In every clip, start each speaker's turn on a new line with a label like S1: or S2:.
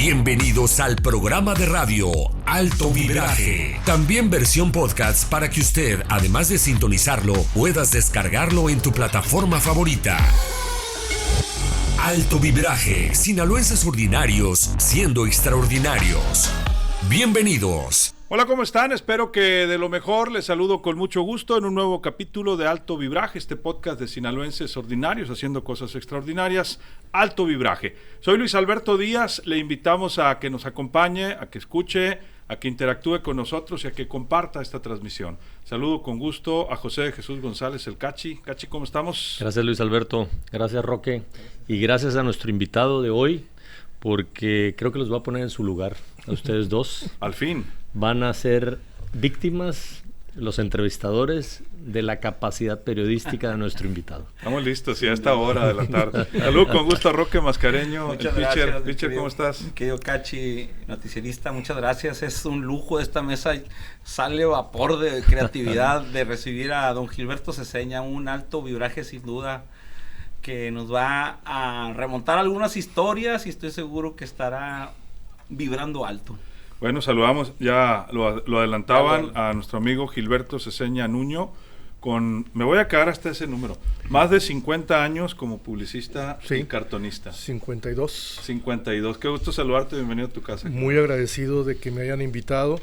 S1: Bienvenidos al programa de radio Alto Vibraje, también versión podcast para que usted, además de sintonizarlo, puedas descargarlo en tu plataforma favorita. Alto Vibraje, sinaloenses ordinarios siendo extraordinarios. Bienvenidos.
S2: Hola, ¿cómo están? Espero que de lo mejor. Les saludo con mucho gusto en un nuevo capítulo de Alto Vibraje, este podcast de sinaloenses ordinarios haciendo cosas extraordinarias. Alto Vibraje. Soy Luis Alberto Díaz, le invitamos a que nos acompañe, a que escuche, a que interactúe con nosotros y a que comparta esta transmisión. Saludo con gusto a José de Jesús González, el Cachi. Cachi, ¿cómo estamos?
S3: Gracias, Luis Alberto. Gracias, Roque. Y gracias a nuestro invitado de hoy, porque creo que los va a poner en su lugar a ustedes dos.
S2: Al fin.
S3: Van a ser víctimas, los entrevistadores, de la capacidad periodística de nuestro invitado.
S2: Estamos listos, ya a esta hora de la tarde. Saludo con gusto a Roque Mascareño.
S4: Muchas gracias.
S2: Pitcher, ¿cómo estás?
S4: Querido Cachi, noticierista, muchas gracias. Es un lujo esta mesa. Sale vapor de creatividad de recibir a don Gilberto Ceseña, un alto vibraje sin duda, que nos va a remontar algunas historias y estoy seguro que estará vibrando alto.
S2: Bueno, saludamos, ya lo adelantaban, a nuestro amigo Gilberto Ceseña Nuño, me voy a quedar hasta ese número, más de 50 años como publicista y cartonista.
S5: 52.
S2: 52, qué gusto saludarte, bienvenido a tu casa.
S5: Muy agradecido de que me hayan invitado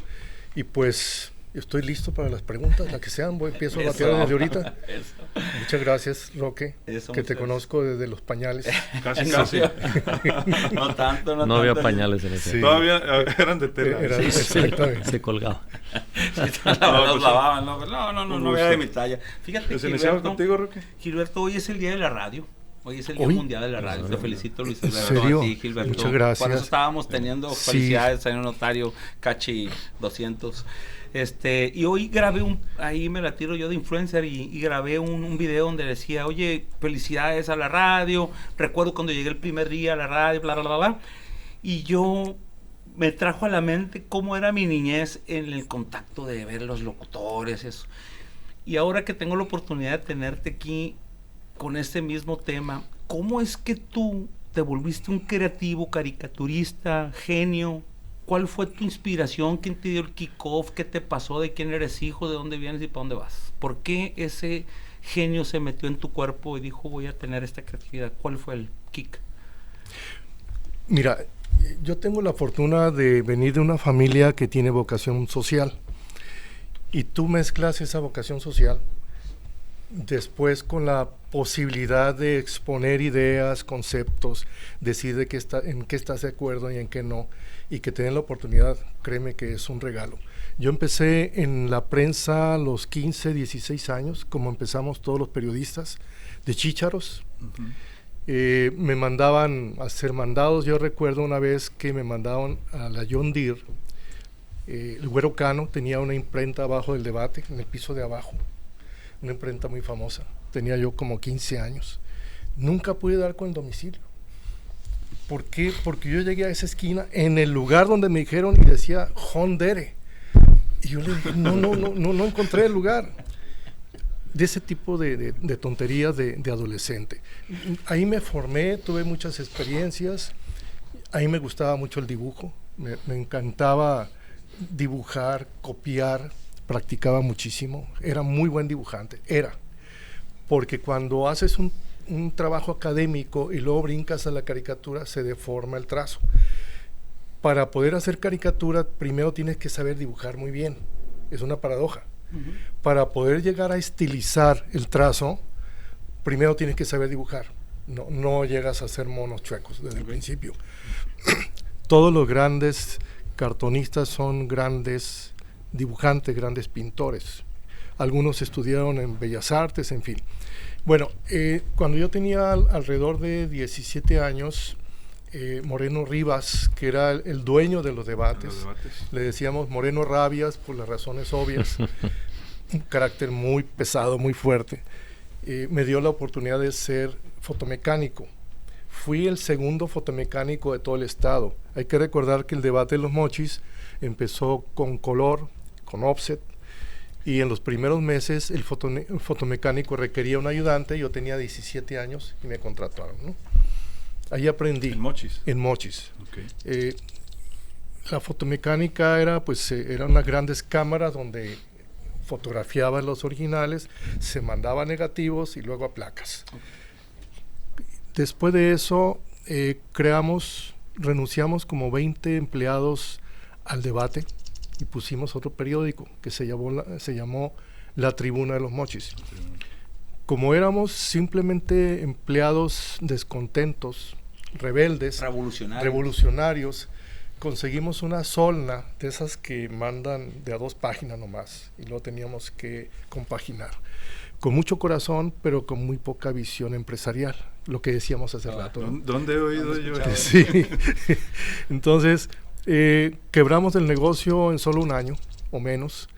S5: y pues estoy listo para las preguntas, la que sean, empiezo a batear desde ahorita. Muchas gracias, Roque, que te conozco desde los pañales.
S2: Casi.
S4: No tanto.
S3: No había pañales en ese.
S2: Sí. Todavía eran de tela.
S3: Se colgaba.
S4: Los lavaban, no había de mi talla. Fíjate,
S2: ¿Se iniciaron contigo, Roque?
S4: Gilberto, hoy es el día de la radio. Hoy es el Día Mundial de la Radio. Te felicito, Luis Alberto.
S5: ¿En serio?
S4: A ti, Gilberto.
S5: Muchas gracias.
S4: Por eso estábamos teniendo felicidades, señor notario, Cachi 200. Y hoy grabé ahí me la tiro yo de influencer y grabé un video donde decía, oye, felicidades a la radio, recuerdo cuando llegué el primer día a la radio, bla, bla, bla, bla. Y yo me trajo a la mente cómo era mi niñez en el contacto de ver los locutores, eso. Y ahora que tengo la oportunidad de tenerte aquí con este mismo tema, ¿cómo es que tú te volviste un creativo, caricaturista, genio? ¿Cuál fue tu inspiración? ¿Quién te dio el kick-off? ¿Qué te pasó? ¿De quién eres hijo? ¿De dónde vienes y para dónde vas? ¿Por qué ese genio se metió en tu cuerpo y dijo voy a tener esta creatividad? ¿Cuál fue el kick?
S5: Mira, yo tengo la fortuna de venir de una familia que tiene vocación social y tú mezclas esa vocación social después con la posibilidad de exponer ideas, conceptos, decir en qué estás de acuerdo y en qué no, y que te den la oportunidad, créeme que es un regalo. Yo empecé en la prensa a los 15, 16 años, como empezamos todos los periodistas, de chícharos. Me mandaban a hacer mandados. Yo recuerdo una vez que me mandaban a la John Deere, el Güero Cano tenía una imprenta abajo del Debate, en el piso de abajo, una imprenta muy famosa. Tenía yo como 15 años. Nunca pude dar con el domicilio. ¿Por qué? Porque yo llegué a esa esquina en el lugar donde me dijeron y decía Hondere. Y yo le dije, no encontré el lugar. De ese tipo de tonterías de adolescente. Ahí me formé, tuve muchas experiencias. Ahí me gustaba mucho el dibujo. Me encantaba dibujar, copiar. Practicaba muchísimo, era muy buen dibujante, porque cuando haces un trabajo académico y luego brincas a la caricatura, se deforma el trazo. Para poder hacer caricatura, primero tienes que saber dibujar muy bien, es una paradoja. Para poder llegar a estilizar el trazo, primero tienes que saber dibujar, no llegas a hacer monos chuecos desde el principio. Todos los grandes cartonistas son grandes dibujantes, grandes pintores. Algunos estudiaron en Bellas Artes, en fin. Bueno, cuando yo tenía alrededor de 17 años, Moreno Rivas, que era el dueño de los debates, le decíamos Moreno Rabias por las razones obvias, un carácter muy pesado, muy fuerte, me dio la oportunidad de ser fotomecánico. Fui el segundo fotomecánico de todo el estado. Hay que recordar que el debate de los Mochis empezó con color, con offset, y en los primeros meses el fotomecánico requería un ayudante. Yo tenía 17 años y me contrataron, ¿no? Ahí aprendí.
S2: ¿En Mochis?
S5: En Mochis.
S2: Okay.
S5: La fotomecánica eran unas grandes cámaras donde fotografiaban los originales, se mandaban negativos y luego a placas. Okay. Después de eso, renunciamos como 20 empleados al Debate y pusimos otro periódico que se llamó La Tribuna de los Mochis. Como éramos simplemente empleados descontentos, rebeldes, revolucionarios, conseguimos una solna de esas que mandan de a 2 páginas nomás y lo teníamos que compaginar. Con mucho corazón, pero con muy poca visión empresarial, lo que decíamos hace rato. ¿No?
S2: ¿Dónde he oído yo?
S5: Sí. Entonces, quebramos el negocio en solo un año o menos.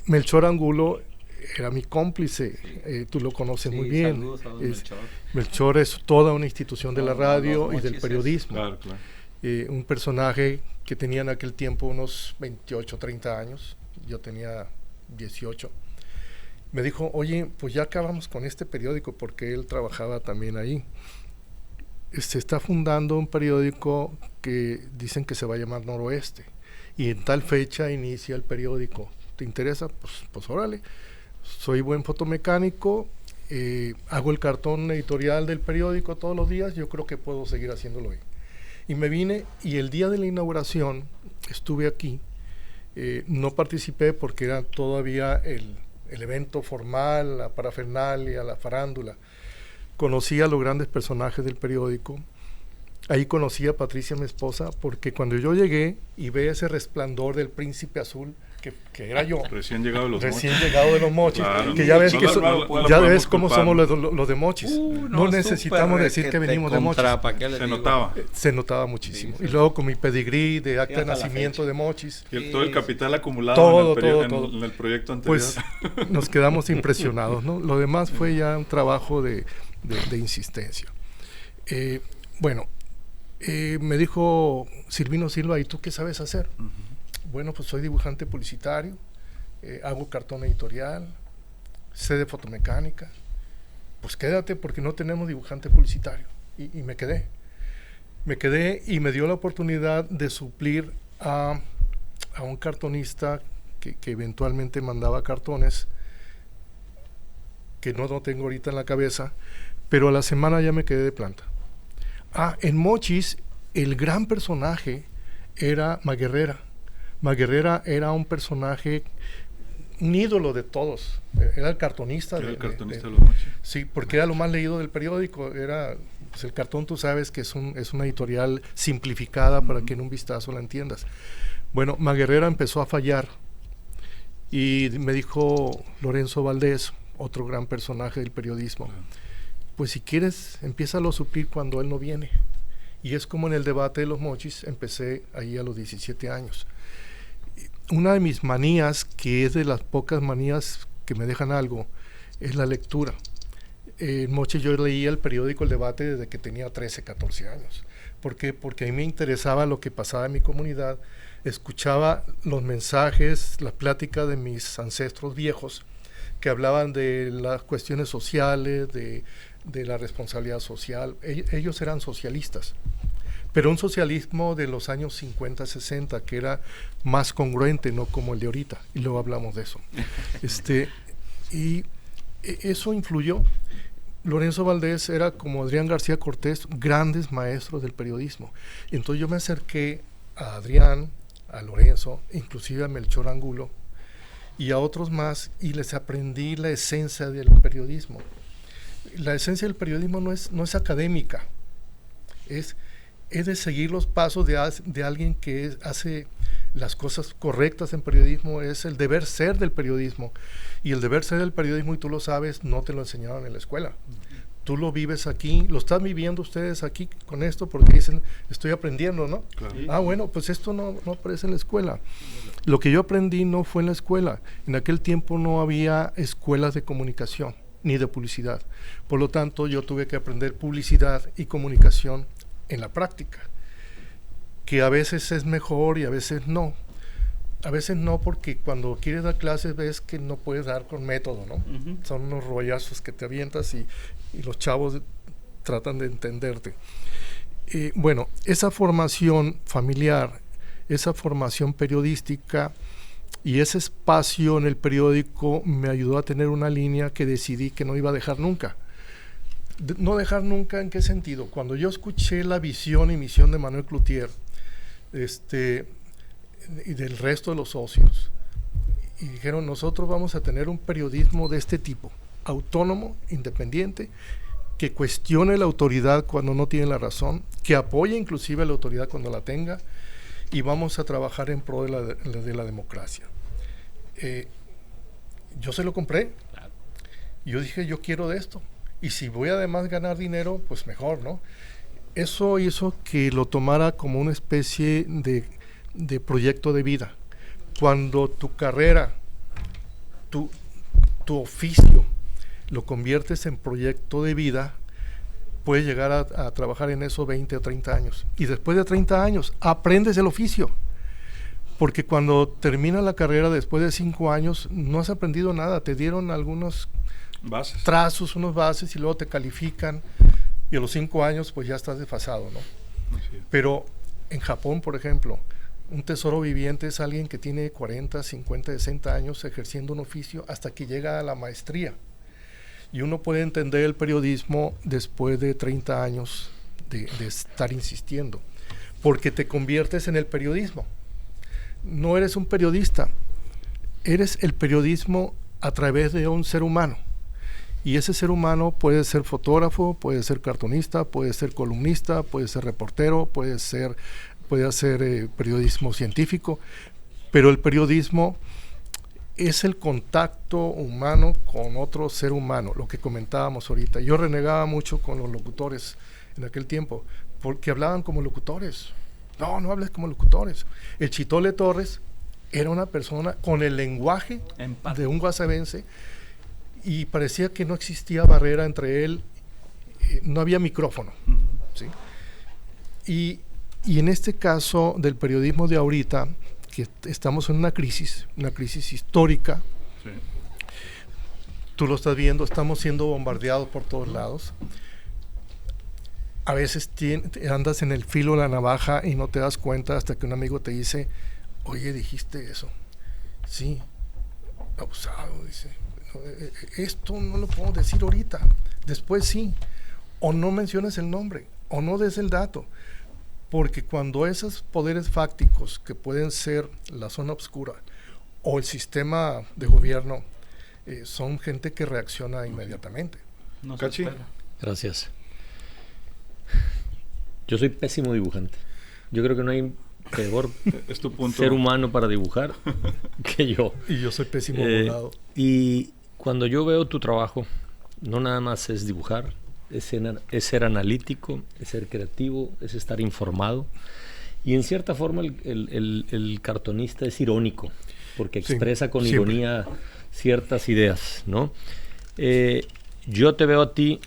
S5: Melchor Angulo era mi cómplice, tú lo conoces muy bien.
S4: Saludos a Melchor.
S5: Melchor es toda una institución de la radio y del periodismo.
S2: Claro.
S5: Un personaje que tenía en aquel tiempo unos 28, 30 años, yo tenía 18. Me dijo, oye, pues ya acabamos con este periódico, porque él trabajaba también ahí. Se está fundando un periódico que dicen que se va a llamar Noroeste, y en tal fecha inicia el periódico. ¿Te interesa? Pues órale. Soy buen fotomecánico, hago el cartón editorial del periódico todos los días, yo creo que puedo seguir haciéndolo hoy. Y me vine, y el día de la inauguración estuve aquí, no participé porque era todavía el evento formal, la parafernalia, la farándula. Conocí a los grandes personajes del periódico. Ahí conocí a Patricia, mi esposa, porque cuando yo llegué y ve ese resplandor del príncipe azul, que era yo,
S2: recién llegado de los
S5: Mochis,
S2: claro.
S5: que ya ves, ya ves cómo somos los de Mochis. No necesitamos decir que venimos de Mochis. Se notaba muchísimo. Sí. Y luego con mi pedigrí de acta de nacimiento de Mochis.
S2: Y todo el capital acumulado
S5: todo.
S2: En el proyecto anterior.
S5: Pues nos quedamos impresionados, ¿no? Lo demás fue ya un trabajo de insistencia. Me dijo Silvino Silva, ¿y tú qué sabes hacer? Bueno, pues soy dibujante publicitario, hago cartón editorial, sé de fotomecánica. Pues quédate porque no tenemos dibujante publicitario. Y me quedé. Y me dio la oportunidad de suplir a un cartonista que eventualmente mandaba cartones, que no tengo ahorita en la cabeza, pero a la semana ya me quedé de planta. En Mochis, el gran personaje era Maguerrera. Maguerrera era un personaje, un ídolo de todos. Era el cartonista.
S2: Era el cartonista de los Mochis.
S5: Sí, porque era lo más leído del periódico. Pues el cartón, tú sabes que es una editorial simplificada para que en un vistazo la entiendas. Bueno, Maguerrera empezó a fallar y me dijo Lorenzo Valdés, otro gran personaje del periodismo, pues si quieres, empiézalo a suplir cuando él no viene. Y es como en el Debate de los Mochis, empecé ahí a los 17 años. Una de mis manías, que es de las pocas manías que me dejan algo, es la lectura. En Mochis yo leía el periódico El Debate desde que tenía 13, 14 años. ¿Por qué? Porque a mí me interesaba lo que pasaba en mi comunidad, escuchaba los mensajes, las pláticas de mis ancestros viejos, que hablaban de las cuestiones sociales, de la responsabilidad social. Ellos eran socialistas, pero un socialismo de los años 50, 60, que era más congruente, no como el de ahorita, y luego hablamos de eso. Y eso influyó. Lorenzo Valdés era, como Adrián García Cortés, grandes maestros del periodismo. Entonces yo me acerqué a Adrián, a Lorenzo, inclusive a Melchor Angulo, y a otros más, y les aprendí la esencia del periodismo. La esencia del periodismo no es académica, es de seguir los pasos de alguien que hace las cosas correctas en periodismo, es el deber ser del periodismo. Y el deber ser del periodismo, y tú lo sabes, no te lo enseñaron en la escuela. Tú lo vives aquí, lo están viviendo ustedes aquí con esto, porque dicen, estoy aprendiendo, ¿no? Claro. Bueno, pues esto no aparece en la escuela. Lo que yo aprendí no fue en la escuela. En aquel tiempo no había escuelas de comunicación ni de publicidad. Por lo tanto, yo tuve que aprender publicidad y comunicación en la práctica, que a veces es mejor y a veces no. A veces no, porque cuando quieres dar clases ves que no puedes dar con método, ¿no? Son unos rollazos que te avientas y los chavos tratan de entenderte. Bueno, esa formación familiar, esa formación periodística y ese espacio en el periódico me ayudó a tener una línea que decidí que no iba a dejar nunca. No dejar nunca, ¿en qué sentido? Cuando yo escuché la visión y misión de Manuel Cloutier, y del resto de los socios, y dijeron, nosotros vamos a tener un periodismo de este tipo, autónomo, independiente, que cuestione la autoridad cuando no tiene la razón, que apoye inclusive a la autoridad cuando la tenga, y vamos a trabajar en pro de la democracia. Yo se lo compré. Yo dije, yo quiero de esto. Y si voy además a ganar dinero, pues mejor, ¿no? Eso hizo que lo tomara como una especie de proyecto de vida. Cuando tu carrera, tu oficio, lo conviertes en proyecto de vida, puedes llegar a trabajar en eso 20 o 30 años. Y después de 30 años, aprendes el oficio. Porque cuando termina la carrera, después de 5 años, no has aprendido nada. Te dieron algunos
S2: bases,
S5: trazos, unos bases, y luego te califican. Y a los 5 años, pues ya estás desfasado, ¿no?
S2: Sí.
S5: Pero en Japón, por ejemplo, un tesoro viviente es alguien que tiene 40, 50, 60 años ejerciendo un oficio hasta que llega a la maestría. Y uno puede entender el periodismo después de 30 años de estar insistiendo, porque te conviertes en el periodismo. No eres un periodista, eres el periodismo a través de un ser humano. Y ese ser humano puede ser fotógrafo, puede ser cartonista, puede ser columnista, puede ser reportero, puede hacer periodismo científico, pero el periodismo es el contacto humano con otro ser humano, lo que comentábamos ahorita. Yo renegaba mucho con los locutores en aquel tiempo, porque hablaban como locutores. No hables como locutores. El Chitole Torres era una persona con el lenguaje de un guasavense, y parecía que no existía barrera entre él, no había micrófono. ¿Sí? Y en este caso del periodismo de ahorita, que estamos en una crisis histórica.
S2: Sí.
S5: Tú lo estás viendo, estamos siendo bombardeados por todos lados. A veces andas en el filo de la navaja y no te das cuenta hasta que un amigo te dice, oye, dijiste eso. Sí, abusado, dice. Esto no lo puedo decir ahorita, después sí. O no menciones el nombre, o no des el dato. Porque cuando esos poderes fácticos, que pueden ser la zona oscura o el sistema de gobierno, son gente que reacciona inmediatamente.
S4: No se
S2: Cachi.
S4: espera.
S3: Gracias. Yo soy pésimo dibujante. Yo creo que no hay peor
S2: Es tu punto.
S3: ser humano para dibujar que yo.
S5: Y yo soy pésimo abogado.
S3: Y cuando yo veo tu trabajo, no nada más es dibujar, es ser analítico, es ser creativo, es estar informado. Y en cierta forma el cartonista es irónico, porque expresa con ironía ciertas ideas, ¿no? Yo te veo a ti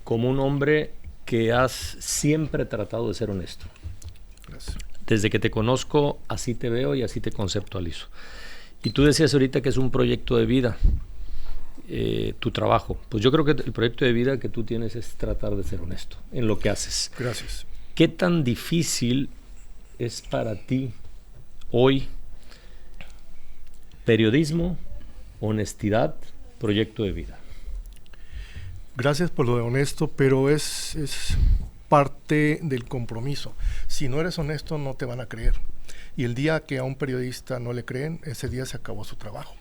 S3: como un hombre que has siempre tratado de ser honesto.
S5: Gracias.
S3: Desde que te conozco, así te veo y así te conceptualizo. Y tú decías ahorita que es un proyecto de vida, tu trabajo. Pues yo creo que el proyecto de vida que tú tienes es tratar de ser honesto en lo que haces.
S5: Gracias.
S3: ¿Qué tan difícil es para ti hoy periodismo, honestidad, proyecto de vida?
S5: Gracias por lo de honesto, pero es parte del compromiso. Si no eres honesto, no te van a creer. Y el día que a un periodista no le creen, ese día se acabó su trabajo.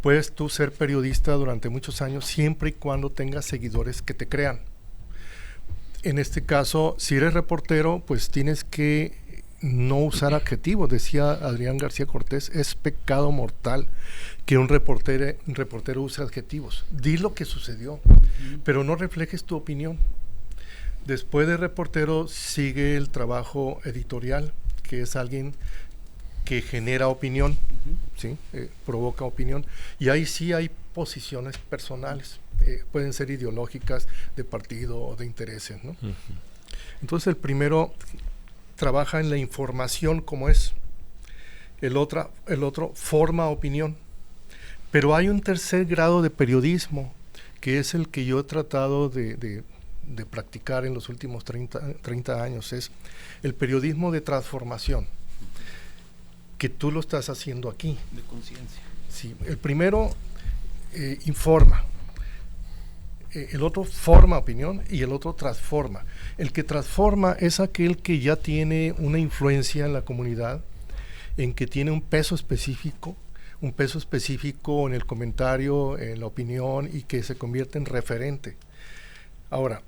S5: Puedes tú ser periodista durante muchos años siempre y cuando tengas seguidores que te crean. En este caso, si eres reportero, pues tienes que no usar adjetivos. Decía Adrián García Cortés, es pecado mortal que un reportero use adjetivos. Di lo que sucedió, pero no reflejes tu opinión. Después de reportero sigue el trabajo editorial, que es alguien que genera opinión, ¿sí? Provoca opinión, y ahí sí hay posiciones personales, pueden ser ideológicas, de partido o de intereses, ¿no? Entonces el primero trabaja en la información como es, el otro forma opinión, pero hay un tercer grado de periodismo, que es el que yo he tratado de de practicar en los últimos 30 años es el periodismo de transformación, que tú lo estás haciendo aquí.
S4: De conciencia.
S5: Sí, el primero informa, el otro forma opinión y el otro transforma. El que transforma es aquel que ya tiene una influencia en la comunidad, en que tiene un peso específico en el comentario, en la opinión, y que se convierte en referente. Ahora,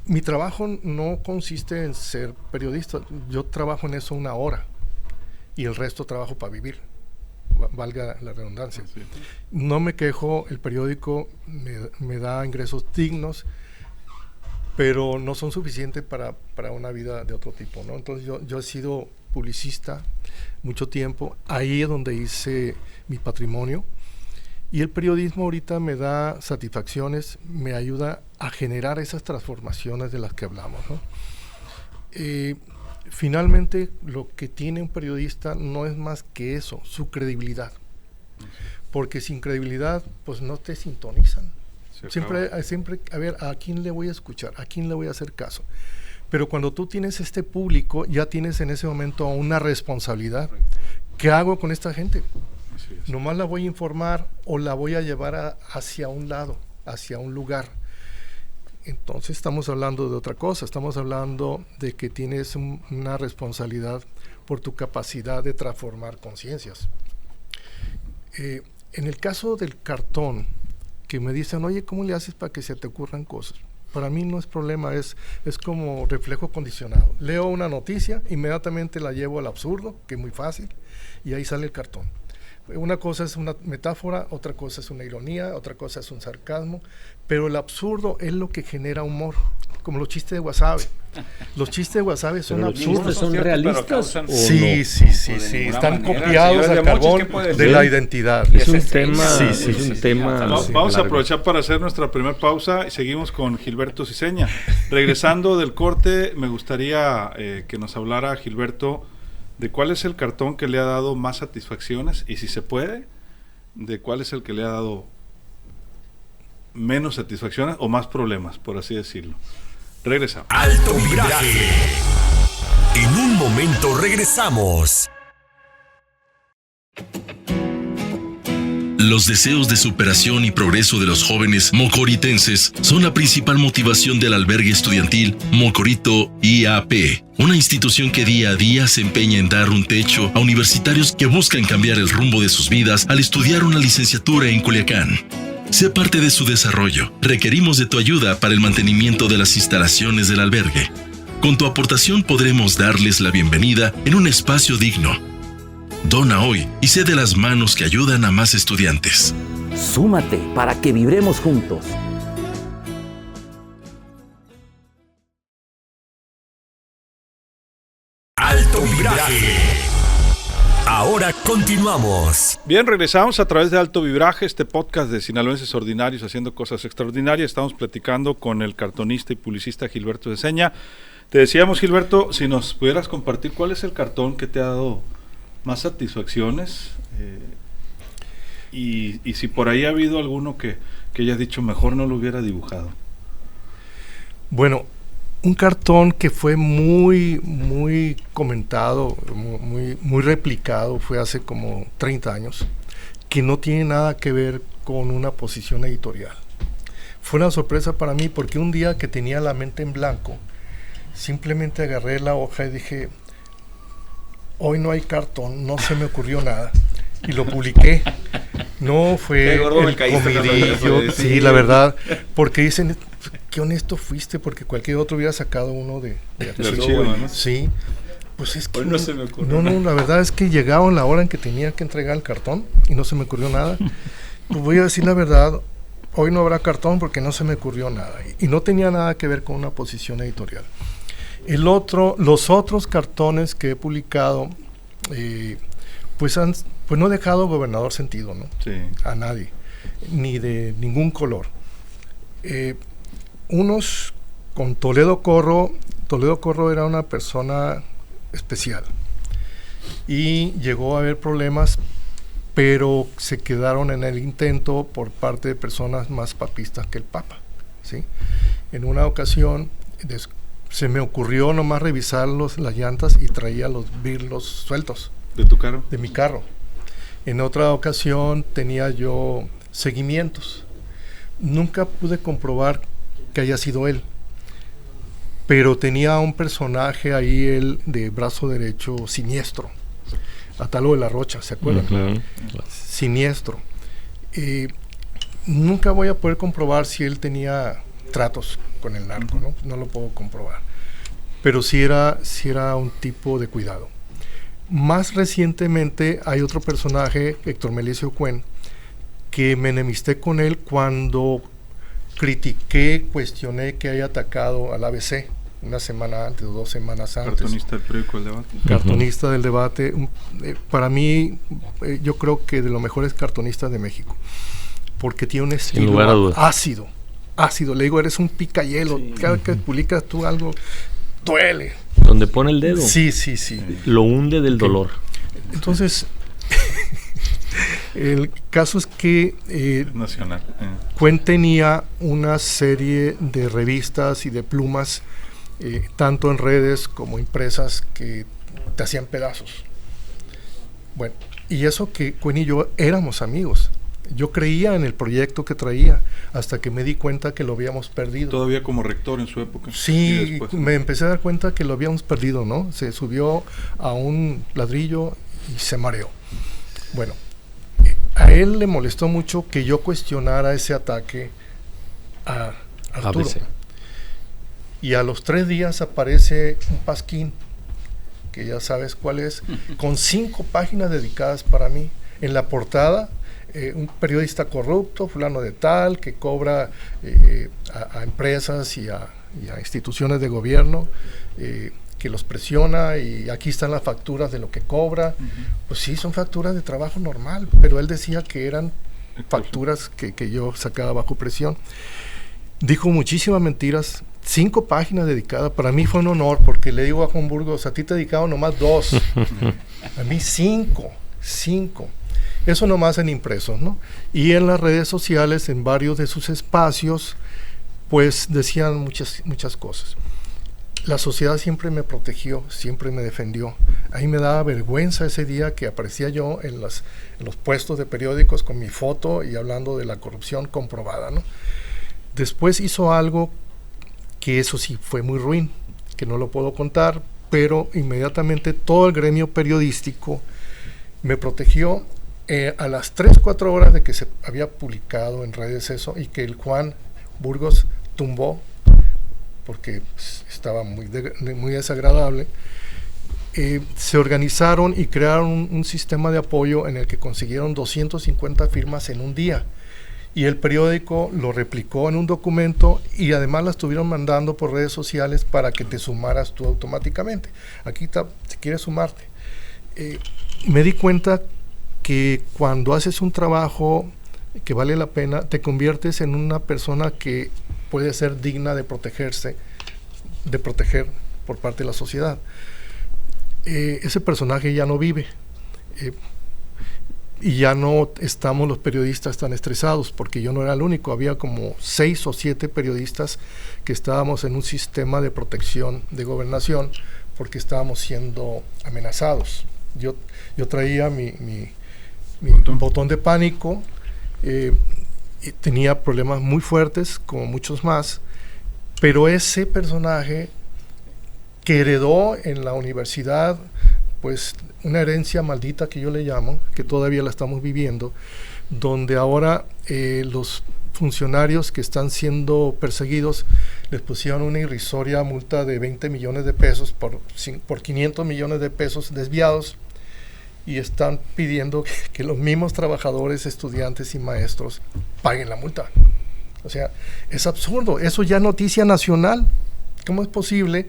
S5: mi trabajo no consiste en ser periodista. Yo trabajo en eso 1 hora y el resto trabajo para vivir, valga la redundancia.
S2: Sí.
S5: No me quejo, el periódico me da ingresos dignos, pero no son suficientes para una vida de otro tipo, ¿no? Entonces yo he sido publicista mucho tiempo, ahí es donde hice mi patrimonio, y el periodismo ahorita me da satisfacciones, me ayuda a generar esas transformaciones de las que hablamos, ¿no? Finalmente, lo que tiene un periodista no es más que eso, su credibilidad, porque sin credibilidad pues no te sintonizan. Siempre, a ver, ¿a quién le voy a escuchar? ¿A quién le voy a hacer caso? Pero cuando tú tienes este público, ya tienes en ese momento una responsabilidad. ¿Qué hago con esta gente? Nomás la voy a informar o la voy a llevar hacia un lado, hacia un lugar. Entonces estamos hablando de otra cosa, estamos hablando de que tienes una responsabilidad por tu capacidad de transformar conciencias. En el caso del cartón, que me dicen, oye, ¿cómo le haces para que se te ocurran cosas? Para mí no es problema, es como reflejo condicionado. Leo una noticia, inmediatamente la llevo al absurdo, que es muy fácil, y ahí sale el cartón. Una cosa es una metáfora, otra cosa es una ironía, otra cosa es un sarcasmo, pero el absurdo es lo que genera humor, como los chistes de Wasabi. Los chistes de Wasabi son absurdos.
S3: ¿Los son realistas?
S5: Sí, están copiados al carbón de la identidad.
S3: Es un tema. Es un tema.
S2: Vamos a aprovechar para hacer nuestra primera pausa y seguimos con Gilberto Ciseña. Regresando del corte, me gustaría que nos hablara Gilberto de cuál es el cartón que le ha dado más satisfacciones y, si se puede, de cuál es el que le ha dado menos satisfacciones o más problemas, por así decirlo. Regresamos.
S1: Alto Vibraje. En un momento regresamos.
S6: Los deseos de superación y progreso de los jóvenes mocoritenses son la principal motivación del albergue estudiantil Mocorito IAP, una institución que día a día se empeña en dar un techo a universitarios que buscan cambiar el rumbo de sus vidas al estudiar una licenciatura en Culiacán. Sé parte de su desarrollo. Requerimos de tu ayuda para el mantenimiento de las instalaciones del albergue. Con tu aportación podremos darles la bienvenida en un espacio digno. Dona hoy y sé de las manos que ayudan a más estudiantes.
S7: Súmate para que vibremos juntos.
S1: Alto Vibraje. Ahora continuamos.
S2: Bien, regresamos a través de Alto Vibraje, este podcast de sinaloenses ordinarios haciendo cosas extraordinarias. Estamos platicando con el cartonista y publicista Gilberto Ciseña. Te decíamos, Gilberto, si nos pudieras compartir cuál es el cartón que te ha dado más satisfacciones, y si por ahí ha habido alguno que hayas dicho mejor no lo hubiera dibujado.
S5: Bueno, un cartón que fue muy comentado, muy replicado, fue hace como 30 años, que no tiene nada que ver con una posición editorial. Fue una sorpresa para mí porque un día que tenía la mente en blanco, simplemente agarré la hoja y dije, hoy no hay cartón, no se me ocurrió nada, y lo publiqué. No fue el comidillo, sí, la verdad, porque dicen, qué honesto fuiste, porque cualquier otro hubiera sacado uno de
S2: archivo, ¿no?
S5: Sí, pues es que
S2: hoy no se me ocurrió.
S5: No, la verdad es que llegaron la hora en que tenía que entregar el cartón y no se me ocurrió nada. Pues voy a decir la verdad, hoy no habrá cartón porque no se me ocurrió nada, y no tenía nada que ver con una posición editorial. Los otros cartones que he publicado, pues no he dejado gobernador sentido, ¿no?
S2: Sí.
S5: A nadie, ni de ningún color. Unos con Toledo Corro era una persona especial y llegó a haber problemas pero se quedaron en el intento por parte de personas más papistas que el Papa, ¿sí? En una ocasión se me ocurrió nomás revisar las llantas y traía los birlos sueltos.
S2: ¿De tu carro?
S5: De mi carro. En otra ocasión tenía yo seguimientos. Nunca pude comprobar que haya sido él, pero tenía un personaje ahí, él de brazo derecho siniestro, Atalo de la Rocha, ¿se acuerdan?
S3: Claro.
S5: Siniestro. Nunca voy a poder comprobar si él tenía tratos con el narco, ¿no? No lo puedo comprobar. Pero sí era un tipo de cuidado. Más recientemente hay otro personaje, Héctor Melicio Cuen, que me enemisté con él cuando cuestioné que haya atacado al ABC una semana antes o 2 semanas antes.
S2: Cartonista del periódico El Debate.
S5: Cartonista del Debate. Para mí, yo creo que de los mejores cartonistas de México, porque tiene un estilo ácido. Le digo, eres un picayelo. Sí. Cada que publicas tú algo, duele.
S3: Donde pone el dedo.
S5: Sí.
S3: Lo hunde del dolor.
S5: Entonces, el caso es que
S2: Nacional.
S5: Cuen tenía una serie de revistas y de plumas, tanto en redes como impresas, que te hacían pedazos. Bueno, y eso que Cuen y yo éramos amigos. Yo creía en el proyecto que traía, hasta que me di cuenta que lo habíamos perdido.
S2: Todavía como rector en su época.
S5: Sí, después, me empecé a dar cuenta que lo habíamos perdido, ¿no? Se subió a un ladrillo y se mareó. Bueno, a él le molestó mucho que yo cuestionara ese ataque a Arturo. ABC. Y a los 3 días aparece un pasquín, que ya sabes cuál es, con 5 páginas dedicadas para mí. En la portada, un periodista corrupto, fulano de tal, que cobra a empresas y a instituciones de gobierno, que los presiona, y aquí están las facturas de lo que cobra. Pues sí, son facturas de trabajo normal, pero él decía que eran facturas que yo sacaba bajo presión. Dijo muchísimas mentiras, 5 páginas dedicadas. Para mí fue un honor, porque le digo a Juan Burgos, a ti te dedicaron nomás 2, a mí 5. Eso nomás en impresos, ¿no? Y en las redes sociales, en varios de sus espacios, pues decían muchas cosas. La sociedad siempre me protegió, siempre me defendió. Ahí me daba vergüenza ese día que aparecía yo en los puestos de periódicos con mi foto y hablando de la corrupción comprobada, ¿no? Después hizo algo que eso sí fue muy ruin, que no lo puedo contar, pero inmediatamente todo el gremio periodístico me protegió. A las 3-4 horas de que se había publicado en redes eso, y que el Juan Burgos tumbó porque estaba muy desagradable, se organizaron y crearon un sistema de apoyo en el que consiguieron 250 firmas en un día, y el periódico lo replicó en un documento, y además la estuvieron mandando por redes sociales para que te sumaras tú automáticamente. Aquí está, si quieres sumarte. Me di cuenta que cuando haces un trabajo que vale la pena, te conviertes en una persona que puede ser digna de proteger por parte de la sociedad. Ese personaje ya no vive, y ya no estamos los periodistas tan estresados, porque yo no era el único. Había como 6 o 7 periodistas que estábamos en un sistema de protección de Gobernación, porque estábamos siendo amenazados. Yo traía mi botón de pánico, y tenía problemas muy fuertes, como muchos más, pero ese personaje que heredó en la universidad, pues una herencia maldita que yo le llamo, que todavía la estamos viviendo, donde ahora los funcionarios que están siendo perseguidos les pusieron una irrisoria multa de 20 millones de pesos por 500 millones de pesos desviados, y están pidiendo que los mismos trabajadores, estudiantes y maestros paguen la multa. O sea, es absurdo. Eso ya es noticia nacional. ¿Cómo es posible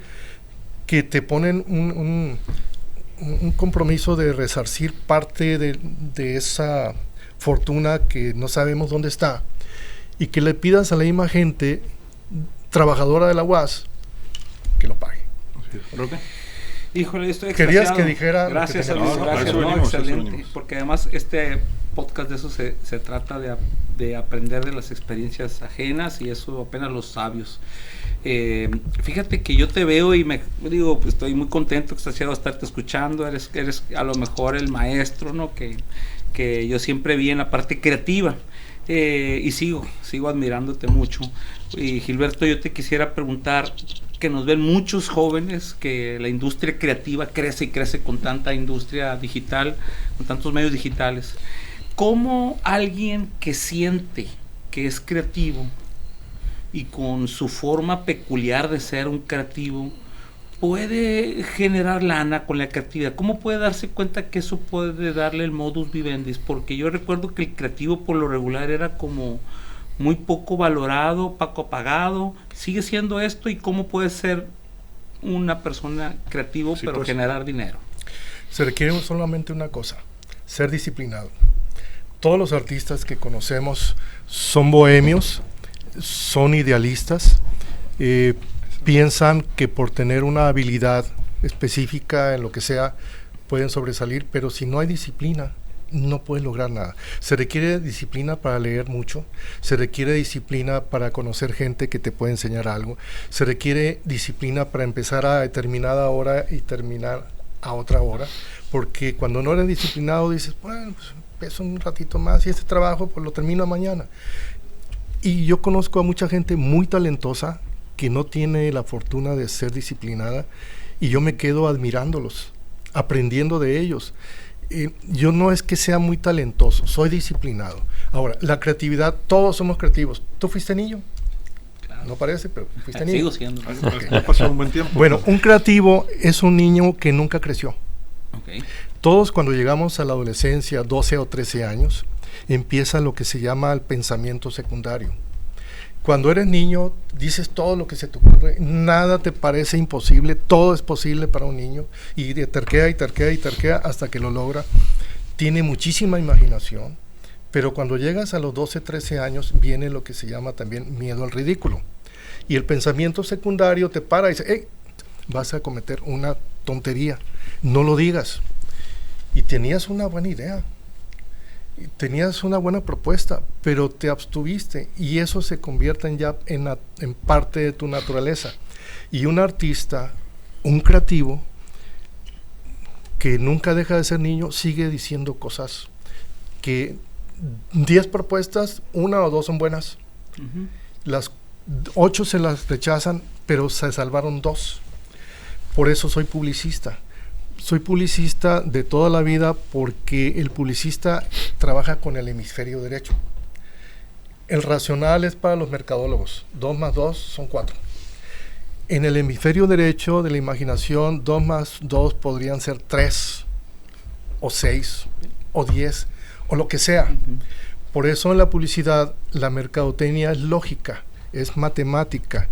S5: que te ponen un compromiso de resarcir parte de esa fortuna que no sabemos dónde está, y que le pidas a la misma gente trabajadora de la UAS que lo pague?
S2: ¿Roque?
S4: Híjole, estoy
S5: ¿Querías que dijera?
S4: Gracias,
S2: no,
S4: excelente, porque además podcast de eso se trata, de aprender de las experiencias ajenas, y eso apenas los sabios. Fíjate que yo te veo y me digo, pues estoy muy contento, extasiado de estarte escuchando. Eres a lo mejor el maestro, ¿no? que yo siempre vi en la parte creativa, y sigo admirándote mucho. Y Gilberto, yo te quisiera preguntar, que nos ven muchos jóvenes, que la industria creativa crece y crece con tanta industria digital, con tantos medios digitales. ¿Cómo alguien que siente que es creativo y con su forma peculiar de ser un creativo puede generar lana con la creatividad? ¿Cómo puede darse cuenta que eso puede darle el modus vivendi? Porque yo recuerdo que el creativo por lo regular era como muy poco valorado, poco pagado. ¿Sigue siendo esto? ¿Y cómo puede ser una persona creativa, sí, pero pues, generar dinero?
S5: Se requiere solamente una cosa: ser disciplinado. Todos los artistas que conocemos son bohemios, son idealistas, piensan que por tener una habilidad específica en lo que sea pueden sobresalir, pero si no hay disciplina no pueden lograr nada. Se requiere disciplina para leer mucho, se requiere disciplina para conocer gente que te puede enseñar algo, se requiere disciplina para empezar a determinada hora y terminar a otra hora, porque cuando no eres disciplinado dices, bueno, pues empiezo un ratito más y este trabajo pues lo termino mañana. Y yo conozco a mucha gente muy talentosa que no tiene la fortuna de ser disciplinada, y yo me quedo admirándolos, aprendiendo de ellos. Yo no es que sea muy talentoso, soy disciplinado. Ahora, la creatividad, todos somos creativos. ¿Tú fuiste niño? Claro. No parece, pero fuiste niño.
S4: Sigo siendo.
S5: Okay.
S2: Pasó un buen tiempo.
S5: Bueno, un creativo es un niño que nunca creció.
S4: Okay.
S5: Todos cuando llegamos a la adolescencia, 12 o 13 años, empieza lo que se llama el pensamiento secundario. Cuando eres niño, dices todo lo que se te ocurre, nada te parece imposible, todo es posible para un niño, y terquea y terquea y terquea hasta que lo logra. Tiene muchísima imaginación, pero cuando llegas a los 12, 13 años, viene lo que se llama también miedo al ridículo. Y el pensamiento secundario te para y dice, hey, vas a cometer una tontería, no lo digas. Y tenías una buena idea. Tenías una buena propuesta, pero te abstuviste, y eso se convierte en parte de tu naturaleza. Y un artista, un creativo, que nunca deja de ser niño, sigue diciendo cosas que 10 propuestas, 1 o 2 son buenas. Uh-huh. Las 8 se las rechazan, pero se salvaron 2. Por eso soy publicista. Soy publicista de toda la vida, porque el publicista trabaja con el hemisferio derecho. El racional es para los mercadólogos. 2 más 2 son 4. En el hemisferio derecho de la imaginación, 2 más 2 podrían ser 3, o 6, o 10, o lo que sea. Uh-huh. Por eso en la publicidad, la mercadotecnia es lógica, es matemática.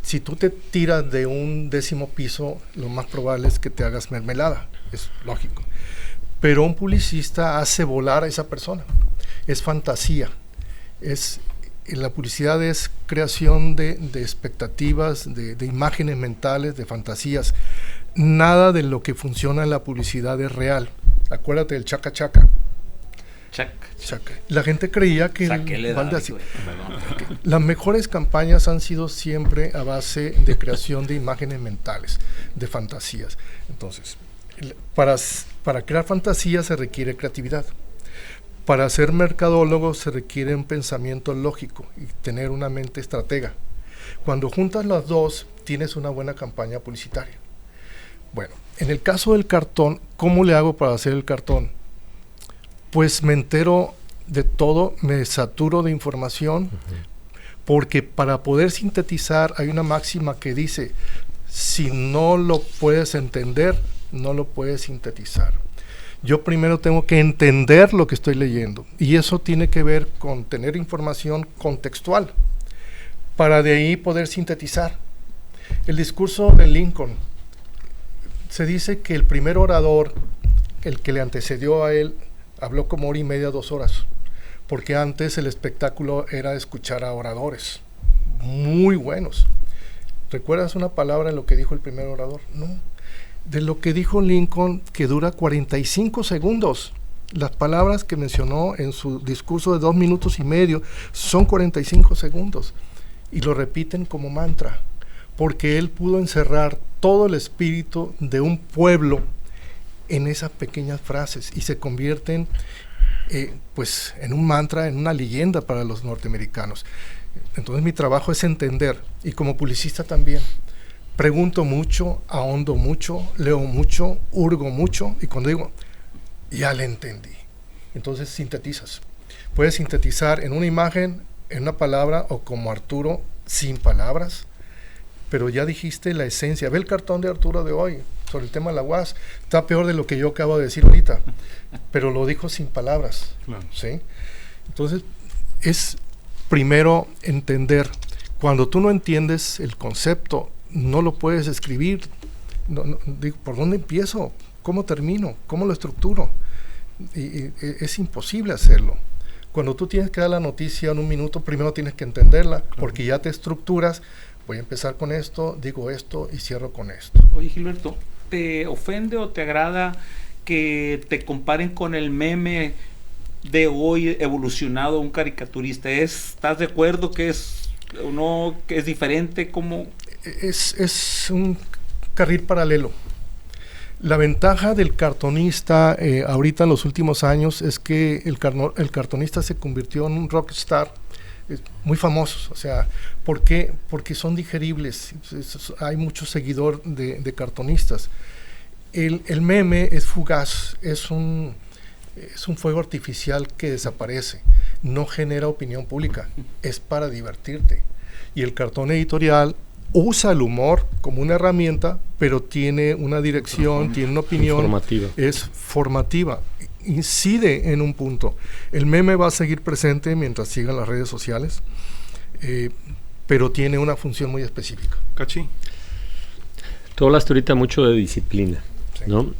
S5: Si tú te tiras de un 10º piso, lo más probable es que te hagas mermelada, es lógico. Pero un publicista hace volar a esa persona, es fantasía. La publicidad es creación de expectativas, de imágenes mentales, de fantasías. Nada de lo que funciona en la publicidad es real. Acuérdate del chaca chaca. Chaca. La gente creía que las mejores campañas han sido siempre a base de creación de imágenes mentales, de fantasías. Entonces, para crear fantasías se requiere creatividad. Para ser mercadólogo se requiere un pensamiento lógico y tener una mente estratega. Cuando juntas las dos, tienes una buena campaña publicitaria. Bueno, en el caso del cartón, ¿cómo le hago para hacer el cartón? Pues me entero de todo, me saturo de información, porque para poder sintetizar hay una máxima que dice, si no lo puedes entender, no lo puedes sintetizar. Yo primero tengo que entender lo que estoy leyendo, y eso tiene que ver con tener información contextual, para de ahí poder sintetizar. El discurso de Lincoln, se dice que el primer orador, el que le antecedió a él, habló como 1:30, 2 horas, porque antes el espectáculo era escuchar a oradores muy buenos. ¿Recuerdas una palabra en lo que dijo el primer orador? No. De lo que dijo Lincoln, que dura 45 segundos, Las palabras que mencionó en su discurso de 2 minutos y medio son 45 segundos y lo repiten como mantra, porque él pudo encerrar todo el espíritu de un pueblo en esas pequeñas frases y se convierten pues en un mantra, en una leyenda para los norteamericanos. Entonces mi trabajo es entender, y como publicista también pregunto mucho, ahondo mucho, leo mucho, hurgo mucho, y cuando digo ya le entendí, entonces sintetizas. Puedes sintetizar en una imagen, en una palabra, o como Arturo, sin palabras, pero ya dijiste la esencia. Ve el cartón de Arturo de hoy sobre el tema de la UAS, está peor de lo que yo acabo de decir ahorita, pero lo dijo sin palabras, claro. ¿Sí? Entonces es primero entender. Cuando tú no entiendes el concepto, no lo puedes escribir. Digo, ¿por dónde empiezo? ¿Cómo termino? ¿Cómo lo estructuro? Y es imposible hacerlo. Cuando tú tienes que dar la noticia en 1 minuto, primero tienes que entenderla, claro, porque ya te estructuras. Voy a empezar con esto, digo esto y cierro con esto.
S4: Oye, Gilberto, ¿te ofende o te agrada que te comparen con el meme de hoy evolucionado un caricaturista? ¿Estás de acuerdo que es o no, que es diferente? ¿Cómo?
S5: Es un carril paralelo. La ventaja del cartonista ahorita en los últimos años es que el cartonista se convirtió en un rockstar, muy famosos. O sea, ¿por qué? Porque son digeribles. Hay mucho seguidor de cartonistas. El meme es fugaz, es un fuego artificial que desaparece, no genera opinión pública, es para divertirte. Y el cartón editorial usa el humor como una herramienta, pero tiene una dirección, tiene una opinión, es formativa, incide en un punto. El meme va a seguir presente mientras sigan las redes sociales, pero tiene una función muy específica.
S2: Cachi.
S3: Tú hablaste ahorita mucho de disciplina, sí, ¿no?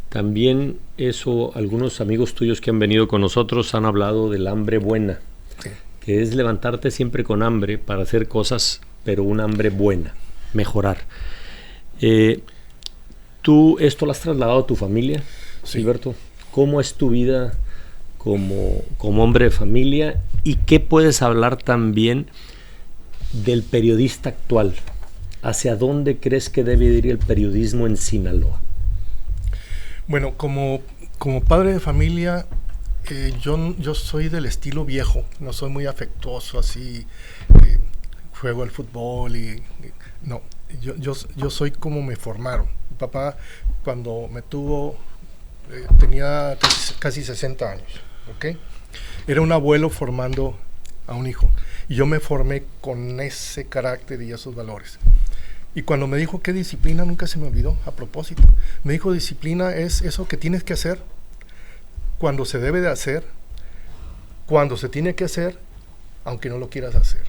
S3: También eso, algunos amigos tuyos que han venido con nosotros han hablado del hambre buena, sí, que es levantarte siempre con hambre para hacer cosas, pero un hambre buena, mejorar. ¿Tú esto lo has trasladado a tu familia, sí, Gilberto? ¿Cómo es tu vida como hombre de familia? ¿Y qué puedes hablar también del periodista actual? ¿Hacia dónde crees que debe ir el periodismo en Sinaloa?
S5: Bueno, como padre de familia, yo soy del estilo viejo, no soy muy afectuoso, así, juego al fútbol no, yo soy como me formaron. Mi papá, cuando me tuvo, tenía casi 60 años, ¿ok? Era un abuelo formando a un hijo, y yo me formé con ese carácter y esos valores. Y cuando me dijo qué disciplina, nunca se me olvidó, a propósito. Me dijo, disciplina es eso que tienes que hacer, cuando se debe de hacer, cuando se tiene que hacer, aunque no lo quieras hacer.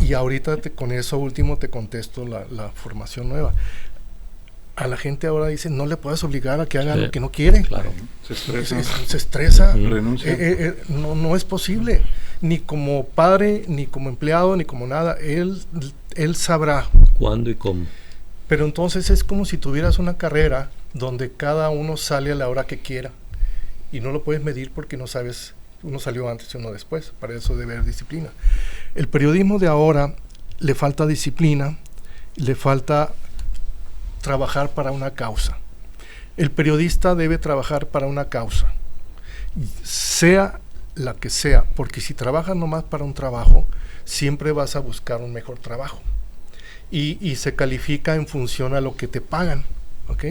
S5: Y ahorita con eso último te contesto la formación nueva. A la gente ahora dice, no le puedes obligar a que haga lo que no quiere. Claro. Se estresa.
S2: Renuncia.
S5: No es posible. Ni como padre, ni como empleado, ni como nada. Él sabrá.
S3: ¿Cuándo y cómo?
S5: Pero entonces es como si tuvieras una carrera donde cada uno sale a la hora que quiera. Y no lo puedes medir porque no sabes, uno salió antes y uno después. Para eso debe haber disciplina. El periodismo de ahora le falta disciplina, le falta trabajar para una causa. El periodista debe trabajar para una causa, sea la que sea, porque si trabajas nomás para un trabajo, siempre vas a buscar un mejor trabajo. Y se califica en función a lo que te pagan, ¿ok?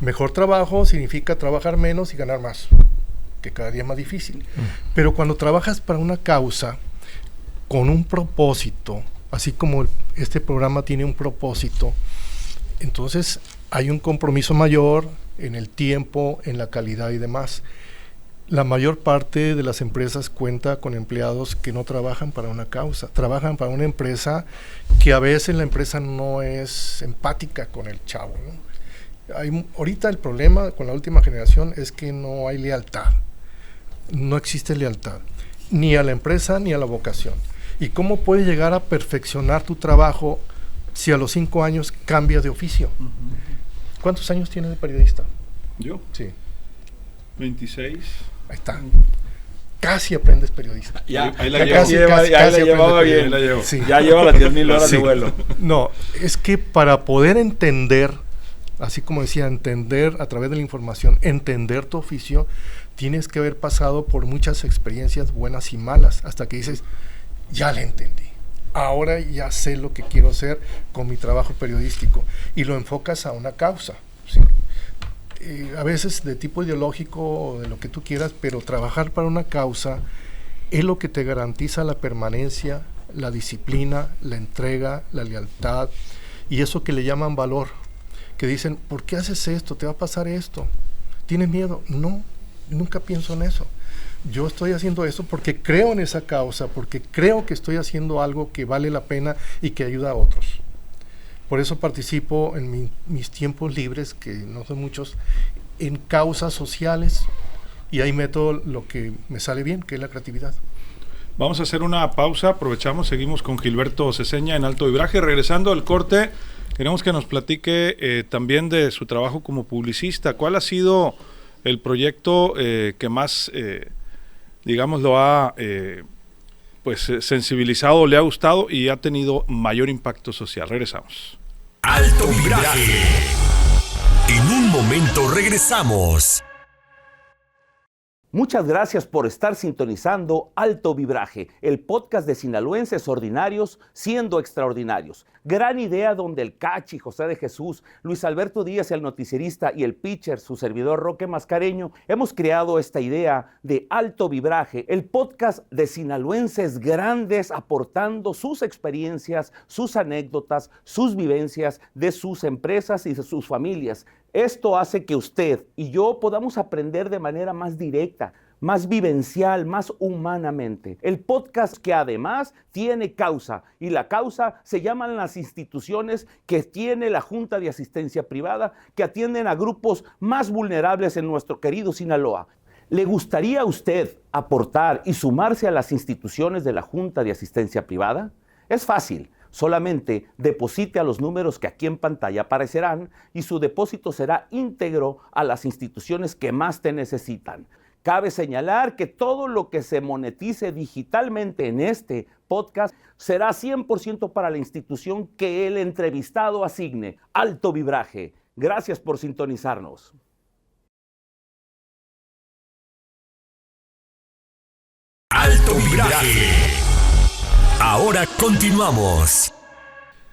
S5: Mejor trabajo significa trabajar menos y ganar más, que cada día es más difícil. Pero cuando trabajas para una causa, con un propósito, así como este programa tiene un propósito, entonces hay un compromiso mayor en el tiempo, en la calidad y demás. La mayor parte de las empresas cuenta con empleados que no trabajan para una causa, trabajan para una empresa que a veces la empresa no es empática con el chavo, ¿no? Ahorita el problema con la última generación es que no hay lealtad, no existe lealtad, ni a la empresa ni a la vocación. ¿Y cómo puedes llegar a perfeccionar tu trabajo si a los 5 años cambias de oficio? ¿Cuántos años tienes de periodista?
S2: ¿Yo?
S5: Sí.
S2: 26.
S5: Ahí está. Casi aprendes periodista.
S2: Ahí la
S5: Casi
S4: llevaba bien.
S5: Sí.
S4: Ya lleva las 10,000 horas de vuelo.
S5: No, es que para poder entender, así como decía, entender a través de la información, entender tu oficio, tienes que haber pasado por muchas experiencias buenas y malas, hasta que dices, ya le entendí. Ahora ya sé lo que quiero hacer con mi trabajo periodístico, y lo enfocas a una causa, ¿sí? A veces de tipo ideológico o de lo que tú quieras, pero trabajar para una causa es lo que te garantiza la permanencia, la disciplina, la entrega, la lealtad, y eso que le llaman valor, que dicen, ¿por qué haces esto? ¿Te va a pasar esto? ¿Tienes miedo? No, nunca pienso en eso. Yo estoy haciendo eso porque creo en esa causa, porque creo que estoy haciendo algo que vale la pena y que ayuda a otros. Por eso participo en mis tiempos libres, que no son muchos, en causas sociales, y ahí meto lo que me sale bien, que es la creatividad.
S2: Vamos a hacer una pausa, aprovechamos, seguimos con Gilberto Ceseña en Alto Vibraje. Regresando al corte, queremos que nos platique también de su trabajo como publicista. ¿Cuál ha sido el proyecto que más, digamos, lo ha sensibilizado, le ha gustado y ha tenido mayor impacto social? Regresamos.
S1: Alto Vibraje. En un momento regresamos.
S7: Muchas gracias por estar sintonizando Alto Vibraje, el podcast de sinaloenses ordinarios siendo extraordinarios. Gran idea donde el Cachi, José de Jesús, Luis Alberto Díaz, el noticierista, y el pitcher, su servidor Roque Mascareño, hemos creado esta idea de Alto Vibraje, el podcast de sinaloenses grandes aportando sus experiencias, sus anécdotas, sus vivencias de sus empresas y de sus familias. Esto hace que usted y yo podamos aprender de manera más directa, más vivencial, más humanamente. El podcast que además tiene causa, y la causa se llaman las instituciones que tiene la Junta de Asistencia Privada, que atienden a grupos más vulnerables en nuestro querido Sinaloa. ¿Le gustaría a usted aportar y sumarse a las instituciones de la Junta de Asistencia Privada? Es fácil. Solamente deposite a los números que aquí en pantalla aparecerán y su depósito será íntegro a las instituciones que más te necesitan. Cabe señalar que todo lo que se monetice digitalmente en este podcast será 100% para la institución que el entrevistado asigne. Alto Vibraje. Gracias por sintonizarnos.
S1: Alto Vibraje. Ahora continuamos.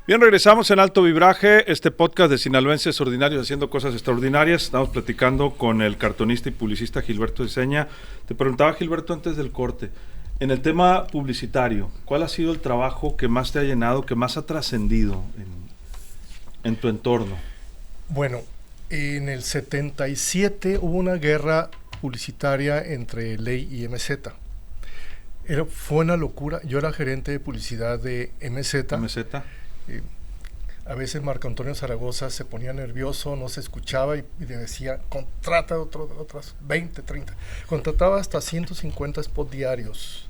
S2: Bien, regresamos en Alto Vibraje, este podcast de sinaloenses ordinarios haciendo cosas extraordinarias. Estamos platicando con el cartonista y publicista Gilberto Ceseña. Te preguntaba, Gilberto, antes del corte, en el tema publicitario, ¿cuál ha sido el trabajo que más te ha llenado, que más ha trascendido en tu entorno?
S5: Bueno, en el 77 hubo una guerra publicitaria entre Ley y MZ. Fue una locura. Yo era gerente de publicidad de MZ. A veces Marco Antonio Zaragoza se ponía nervioso, no se escuchaba y le decía, contrata otras 20, 30. Contrataba hasta 150 spots diarios.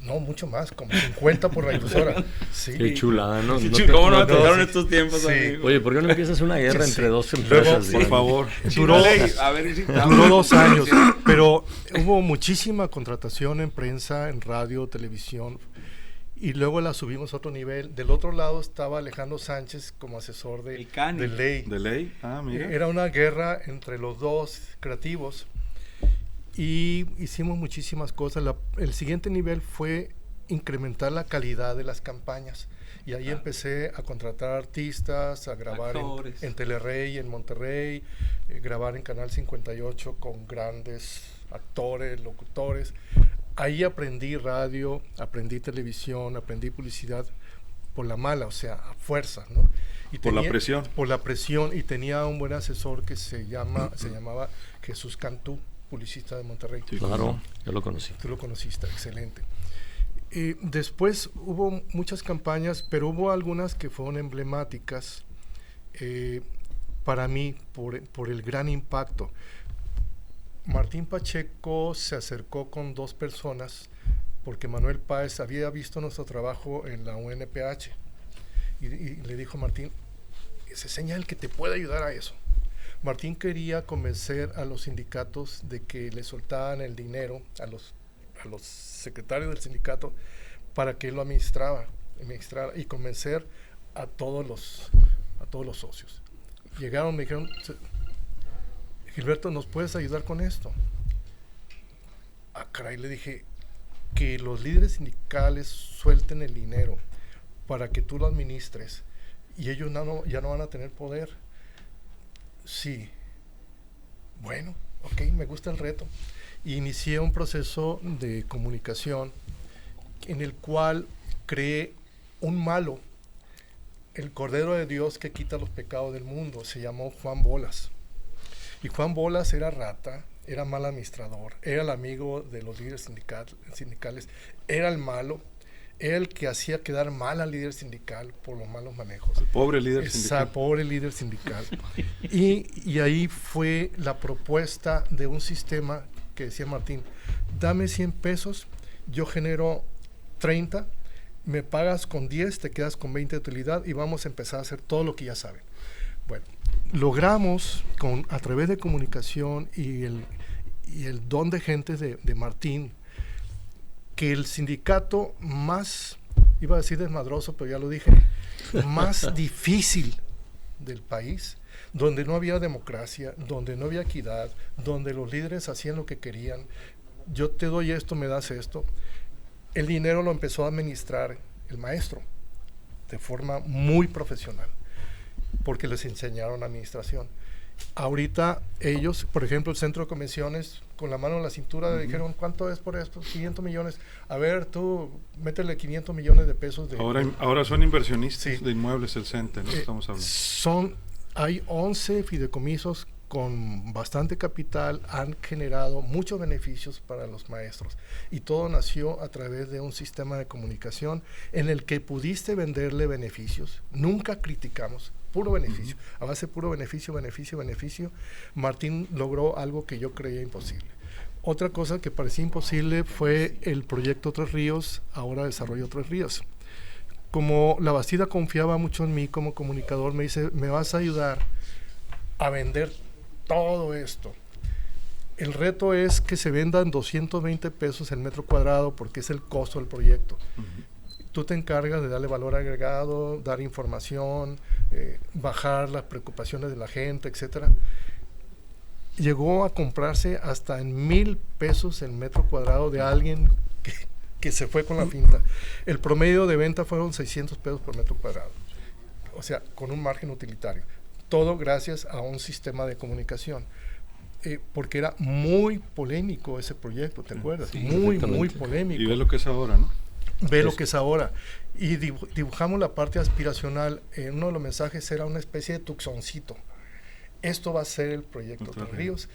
S5: No, mucho más, como 50 por radiodifusora. Sí.
S3: Qué chulada, ¿no?
S4: ¿Cómo no trataron estos tiempos?
S5: Sí.
S3: Oye, ¿por qué no empiezas una guerra entre dos empresas?
S2: Por favor.
S5: Duró 2 años, pero hubo muchísima contratación en prensa, en radio, televisión, y luego la subimos a otro nivel. Del otro lado estaba Alejandro Sánchez como asesor de Ley.
S2: ¿De Ley? Ah, mira.
S5: Era una guerra entre los dos creativos. Y hicimos muchísimas cosas. El siguiente nivel fue incrementar la calidad de las campañas. Y ahí empecé a contratar artistas, a grabar en Telerrey, en Monterrey, grabar en Canal 58 con grandes actores, locutores. Ahí aprendí radio, aprendí televisión, aprendí publicidad por la mala, o sea, a fuerza, ¿no? Y
S2: por la presión.
S5: Por la presión, y tenía un buen asesor que se llamaba Jesús Cantú, publicista de Monterrey.
S3: Sí, claro, yo lo conocí.
S5: Tú lo conociste, excelente. Después hubo muchas campañas, pero hubo algunas que fueron emblemáticas para mí por el gran impacto. Martín Pacheco se acercó con 2 personas porque Manuel Páez había visto nuestro trabajo en la UNPH y le dijo a Martín, Ceseña el que te puede ayudar a eso, Martín quería convencer a los sindicatos de que le soltaran el dinero a los secretarios del sindicato para que él lo administrara y convencer a todos los socios. Llegaron, me dijeron, Gilberto, ¿nos puedes ayudar con esto? Ah, caray, le dije, que los líderes sindicales suelten el dinero para que tú lo administres y ellos ya no van a tener poder. Sí. Bueno, ok, me gusta el reto. Y inicié un proceso de comunicación en el cual creé un malo, el Cordero de Dios que quita los pecados del mundo. Se llamó Juan Bolas. Y Juan Bolas era rata, era mal administrador, era el amigo de los líderes sindicales, era el malo, era el que hacía quedar mal al líder sindical por los malos manejos.
S2: El pobre líder sindical.
S5: Pobre líder sindical. Y ahí fue la propuesta de un sistema que decía Martín, dame 100 pesos, yo genero 30, me pagas con 10, te quedas con 20 de utilidad y vamos a empezar a hacer todo lo que ya saben. Bueno, logramos a través de comunicación y el don de gente de Martín, que el sindicato más, iba a decir desmadroso, pero ya lo dije, más difícil del país, donde no había democracia, donde no había equidad, donde los líderes hacían lo que querían, yo te doy esto, me das esto, el dinero lo empezó a administrar el maestro, de forma muy profesional, porque les enseñaron administración. Ahorita ellos, por ejemplo, el centro de convenciones, con la mano en la cintura, le dijeron, ¿cuánto es por esto? 500 millones. A ver, tú, métele 500 millones de pesos.
S2: Ahora son inversionistas
S5: sí.
S2: de inmuebles el CENTE, ¿no? Estamos hablando.
S5: Hay 11 fideicomisos con bastante capital, han generado muchos beneficios para los maestros. Y todo nació a través de un sistema de comunicación en el que pudiste venderle beneficios. Nunca criticamos. Puro beneficio, a base de puro beneficio, Martín logró algo que yo creía imposible. Otra cosa que parecía imposible fue el proyecto Tres Ríos, ahora Desarrollo Tres Ríos. Como la Bastida confiaba mucho en mí como comunicador, me dice, me vas a ayudar a vender todo esto. El reto es que se vendan 220 pesos el metro cuadrado porque es el costo del proyecto. Tú te encargas de darle valor agregado, dar información, bajar las preocupaciones de la gente, etcétera. Llegó a comprarse hasta en 1,000 pesos el metro cuadrado de alguien que se fue con la finta. El promedio de venta fueron 600 pesos por metro cuadrado, o sea, con un margen utilitario. Todo gracias a un sistema de comunicación. Porque era muy polémico ese proyecto, ¿te acuerdas?
S3: Sí,
S5: muy polémico.
S2: Y ve lo que es ahora, ¿no?
S5: Lo que es ahora. Y dibujamos la parte aspiracional. Uno de los mensajes era una especie de tucsoncito. Esto va a ser el proyecto Tres Ríos,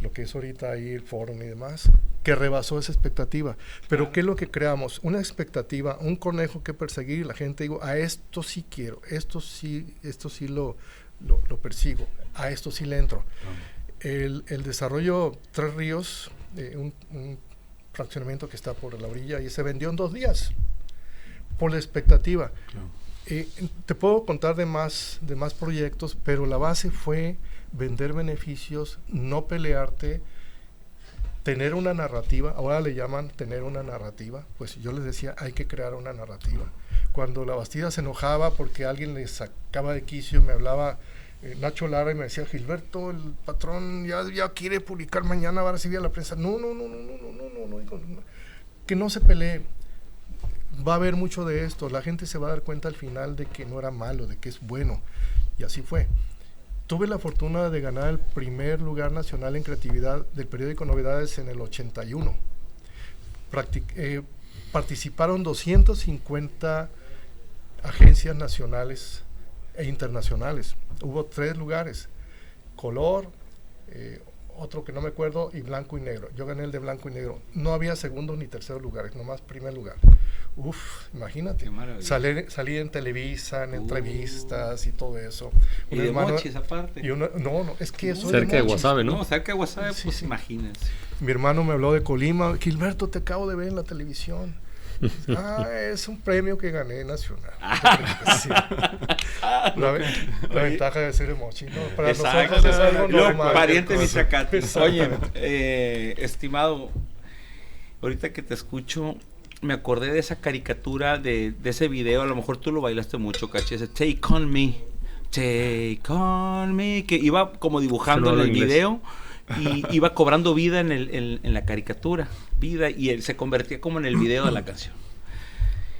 S5: lo que es ahorita ahí el fórum y demás, que rebasó esa expectativa. Pero ¿qué es lo que creamos? Una expectativa, un conejo que perseguir. La gente digo, a esto sí quiero, esto sí lo persigo, a esto sí le entro. El desarrollo Tres Ríos, un fraccionamiento que está por la orilla, y se vendió en 2 días por la expectativa. Claro. Te puedo contar de más proyectos, pero la base fue vender beneficios, no pelearte, tener una narrativa. Ahora le llaman tener una narrativa. Pues yo les decía, hay que crear una narrativa. Cuando la Bastida se enojaba porque alguien le sacaba de quicio, me hablaba Nacho Lara y me decía, Gilberto, el patrón ya quiere publicar mañana, va a recibir a la prensa. No, que no se pelee. Va a haber mucho de esto. La gente se va a dar cuenta al final de que no era malo, de que es bueno. Y así fue. Tuve la fortuna de ganar el primer lugar nacional en creatividad del periódico Novedades en el 81. Participaron 250 agencias nacionales e internacionales. Hubo 3 lugares, color, otro que no me acuerdo, y blanco y negro. Yo gané el de blanco y negro. No había segundos ni terceros lugares, nomás primer lugar. Imagínate. Salí en Televisa, en entrevistas y todo eso.
S4: Y de mochis aparte.
S5: No, es que eso
S3: cerca de Guasave, ¿no?
S4: No, cerca de Guasave, pues sí. Imagínense.
S5: Mi hermano me habló de Colima. Gilberto, te acabo de ver en la televisión. Es un premio que gané nacional. Sí. La ventaja de ser emoji, ¿no? Para nosotros es algo normal.
S4: Pariente Mizacate. Oye, estimado, ahorita que te escucho, me acordé de esa caricatura, de ese video, a lo mejor tú lo bailaste mucho, Cachi, ese Take On Me, que iba como dibujando en el video y iba cobrando vida en la caricatura, vida, y él se convertía como en el video de la canción.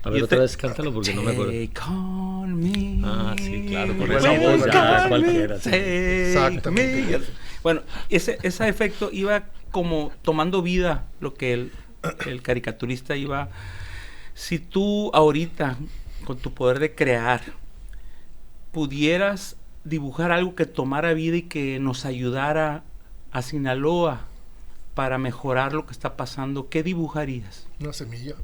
S3: A ver, otra vez cántalo porque no me acuerdo.
S4: Take on me.
S3: Ah, sí, claro, con esa voz ya cualquiera. Sí.
S5: Exactamente.
S4: Bueno, ese efecto iba como tomando vida, lo que el caricaturista iba. Si tú ahorita, con tu poder de crear, pudieras dibujar algo que tomara vida y que nos ayudara a Sinaloa para mejorar lo que está pasando, ¿qué dibujarías?
S5: Una semilla.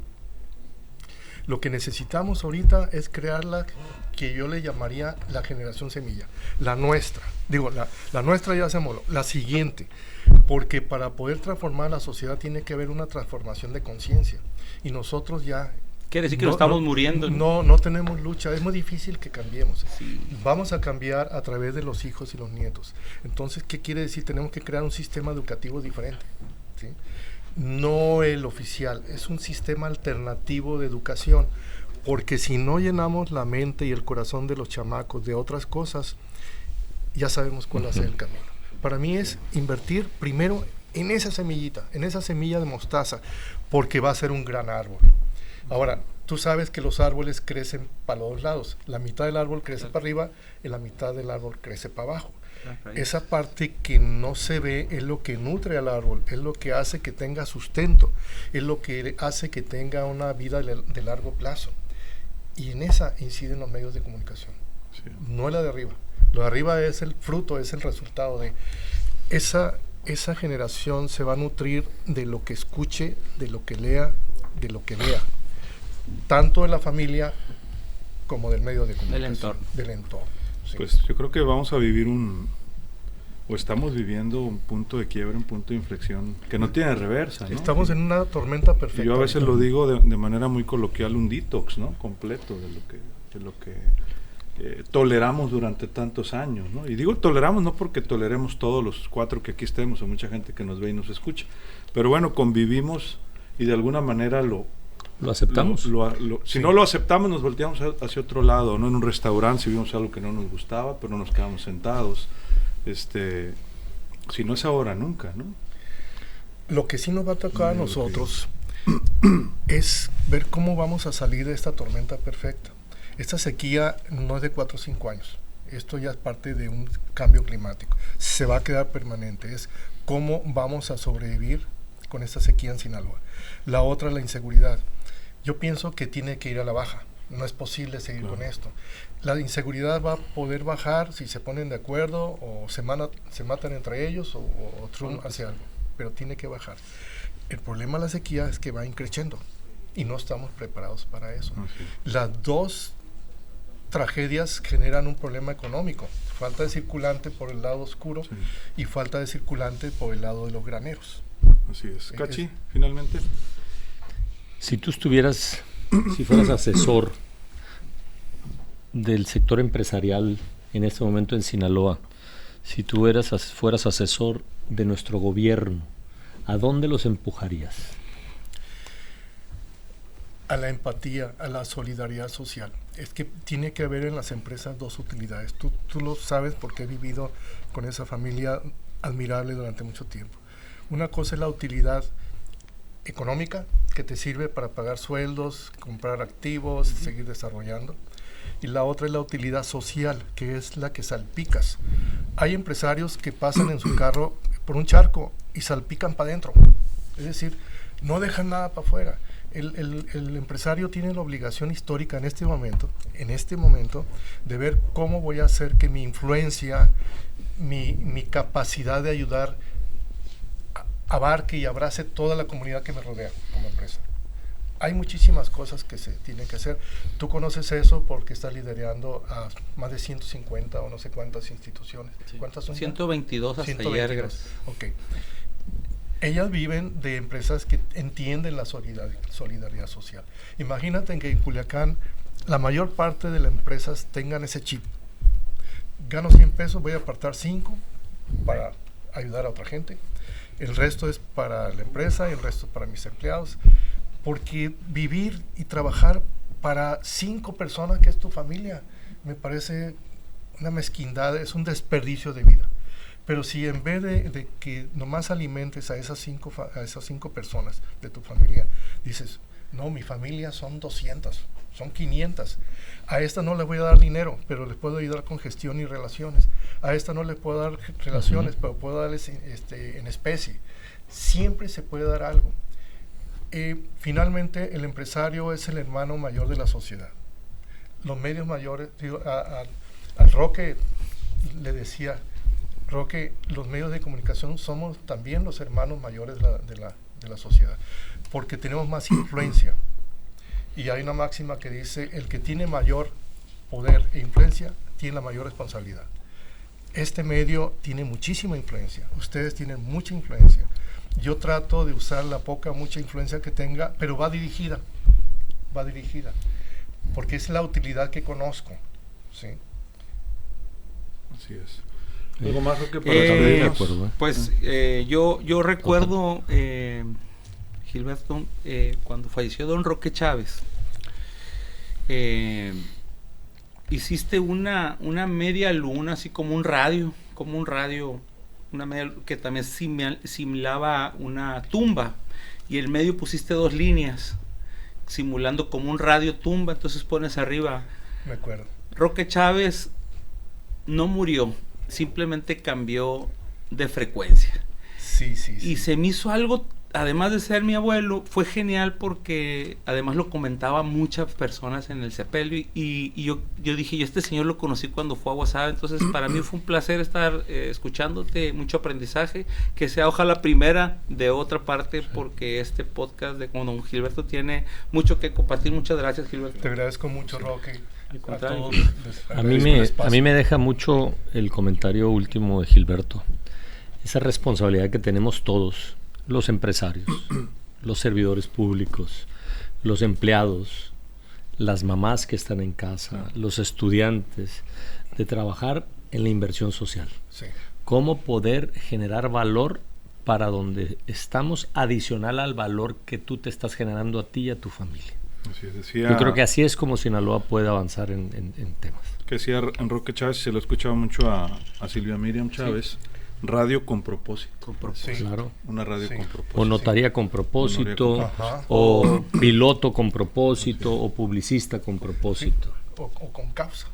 S5: Lo que necesitamos ahorita es crear la que yo le llamaría la generación semilla, la nuestra. Digo, la nuestra ya se moló, la siguiente. Porque para poder transformar la sociedad tiene que haber una transformación de conciencia. Y nosotros ya...
S4: Quiere decir que no estamos muriendo.
S5: No tenemos lucha, es muy difícil que cambiemos.
S4: Sí.
S5: Vamos a cambiar a través de los hijos y los nietos. Entonces, ¿qué quiere decir? Tenemos que crear un sistema educativo diferente, ¿sí? No el oficial, es un sistema alternativo de educación, porque si no llenamos la mente y el corazón de los chamacos de otras cosas, ya sabemos cuál va a ser el camino. Para mí es invertir primero en esa semillita, en esa semilla de mostaza, porque va a ser un gran árbol. Ahora, tú sabes que los árboles crecen para los dos lados, la mitad del árbol crece para arriba y la mitad del árbol crece para abajo. Esa parte que no se ve es lo que nutre al árbol, es lo que hace que tenga sustento, es lo que hace que tenga una vida de largo plazo. Y en esa inciden los medios de comunicación, sí. No la de arriba. Lo de arriba es el fruto, es el resultado de esa generación. Se va a nutrir de lo que escuche, de lo que lea, de lo que vea, tanto de la familia como del medio de comunicación, del entorno. Sí.
S2: Pues yo creo que vamos a vivir estamos viviendo un punto de quiebre, un punto de inflexión que no tiene reversa, ¿no?
S5: Estamos en una tormenta perfecta.
S2: Yo a veces lo digo de manera muy coloquial, un detox, ¿no? Completo de lo que toleramos durante tantos años, ¿no? Y digo toleramos no porque toleremos todos los 4 que aquí estemos, o mucha gente que nos ve y nos escucha, pero bueno, convivimos y de alguna manera lo
S3: aceptamos.
S2: Si no lo aceptamos, nos volteamos hacia otro lado, ¿no? En un restaurante, si vimos algo que no nos gustaba, pero no nos quedamos sentados. Si no es ahora, nunca, ¿no?
S5: Lo que sí nos va a tocar a nosotros es ver cómo vamos a salir de esta tormenta perfecta. Esta sequía no es de 4 o 5 años. Esto ya es parte de un cambio climático. Se va a quedar permanente. Es cómo vamos a sobrevivir con esta sequía en Sinaloa. La otra, la inseguridad. Yo pienso que tiene que ir a la baja. No es posible seguir con esto. La inseguridad va a poder bajar si se ponen de acuerdo o se matan entre ellos o Trump hace algo, pero tiene que bajar. El problema de la sequía es que va increciendo y no estamos preparados para eso. Las dos tragedias generan un problema económico, falta de circulante por el lado oscuro y falta de circulante por el lado de los graneros.
S2: Así es. Cachi, finalmente.
S3: Si tú si fueras asesor del sector empresarial en este momento en Sinaloa, si tú fueras asesor de nuestro gobierno, ¿a dónde los empujarías?
S5: A la empatía, a la solidaridad social. Es que tiene que haber en las empresas dos utilidades. Tú lo sabes porque he vivido con esa familia admirable durante mucho tiempo. Una cosa es la utilidad económica, que te sirve para pagar sueldos, comprar activos, seguir desarrollando. Y la otra es la utilidad social, que es la que salpicas. Hay empresarios que pasan en su carro por un charco y salpican para adentro. Es decir, no dejan nada para afuera. El empresario tiene la obligación histórica en este momento, de ver cómo voy a hacer que mi influencia, mi capacidad de ayudar, abarque y abrace toda la comunidad que me rodea como empresa. Hay muchísimas cosas que se tienen que hacer. Tú conoces eso porque estás liderando a más de 150 o no sé cuántas instituciones.
S4: Sí.
S5: ¿Cuántas son?
S4: 122 hasta
S5: 122.
S4: ayer.
S5: Ok. Ellas viven de empresas que entienden la solidaridad social. Imagínate que en Culiacán la mayor parte de las empresas tengan ese chip. Gano 100 pesos, voy a apartar 5 para ayudar a otra gente. El resto es para la empresa, el resto es para mis empleados. Porque vivir y trabajar para 5 personas, que es tu familia, me parece una mezquindad, es un desperdicio de vida. Pero si en vez de que nomás alimentes a esas 5 personas de tu familia, dices, no, mi familia son 200, son 500. A esta no le voy a dar dinero, pero les puedo ayudar con gestión y relaciones. A esta no les puedo dar relaciones, pero puedo darles en especie. Siempre se puede dar algo. Finalmente, el empresario es el hermano mayor de la sociedad. Los medios mayores, al Roque le decía, Roque, los medios de comunicación somos también los hermanos mayores de la sociedad, porque tenemos más influencia. Y hay una máxima que dice, el que tiene mayor poder e influencia, tiene la mayor responsabilidad. Este medio tiene muchísima influencia, ustedes tienen mucha influencia. Yo trato de usar la mucha influencia que tenga, pero va dirigida, porque es la utilidad que conozco, ¿sí?
S2: Así es. ¿Algo más que
S4: Pues yo recuerdo, Gilberto, cuando falleció don Roque Chávez, hiciste una media luna, así como un radio, una media que también simulaba una tumba, y en medio pusiste 2 líneas, simulando como un radio tumba, entonces pones arriba.
S5: Me acuerdo.
S4: Roque Chávez no murió, simplemente cambió de frecuencia.
S5: Sí.
S4: Y se me hizo algo, además de ser mi abuelo, fue genial porque además lo comentaba muchas personas en el sepelio y yo dije, yo este señor lo conocí cuando fue a WhatsApp, entonces para mí fue un placer estar escuchándote, mucho aprendizaje, que sea ojalá primera de otra parte, porque este podcast de con don Gilberto tiene mucho que compartir. Muchas gracias, Gilberto.
S5: Te agradezco mucho, Roque.
S3: A mí me deja mucho el comentario último de Gilberto, esa responsabilidad que tenemos todos, los empresarios, los servidores públicos, los empleados, las mamás que están en casa, los estudiantes, de trabajar en la inversión social.
S5: Sí.
S3: Cómo poder generar valor para donde estamos, adicional al valor que tú te estás generando a ti y a tu familia.
S2: Así es, decía,
S3: yo creo que así es como Sinaloa puede avanzar en temas.
S2: Que decía Enrique Chávez, se lo escuchaba mucho a Silvia Miriam Chávez, radio con propósito.
S5: Sí.
S3: Claro.
S2: Una radio con propósito.
S3: O notaría con propósito, o piloto con propósito, o publicista con propósito.
S5: O con causa.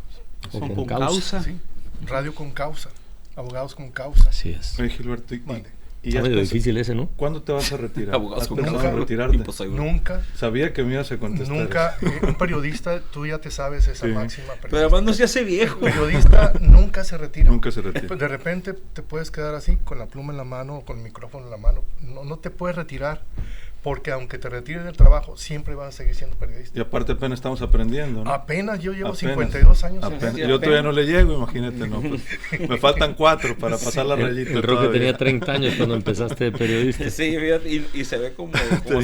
S3: O con causa.
S5: Sí. Radio con causa. Abogados con causa.
S3: Así es.
S2: Oye, Gilberto,
S3: Está medio difícil ese, ¿no?
S2: ¿Cuándo te vas a retirar?
S4: Abogados con
S2: causa. ¿Retirarte?
S5: Nunca.
S2: Sabía que me ibas a contestar.
S5: Nunca. Un periodista, tú ya te sabes esa máxima.
S4: Pero además no se hace viejo.
S5: El periodista nunca se retira.
S2: Nunca se retira.
S5: De repente te puedes quedar así, con la pluma en la mano o con el micrófono en la mano. No te puedes retirar, porque aunque te retires del trabajo, siempre vas a seguir siendo periodista.
S2: Y aparte apenas estamos aprendiendo, ¿no?
S5: Apenas, yo llevo 52 años.
S2: Yo todavía no le llego, imagínate, ¿no? Pues, me faltan 4 para pasar la rayita.
S3: El Roque tenía 30 años cuando empezaste de periodista.
S4: Sí, fíjate, y se ve como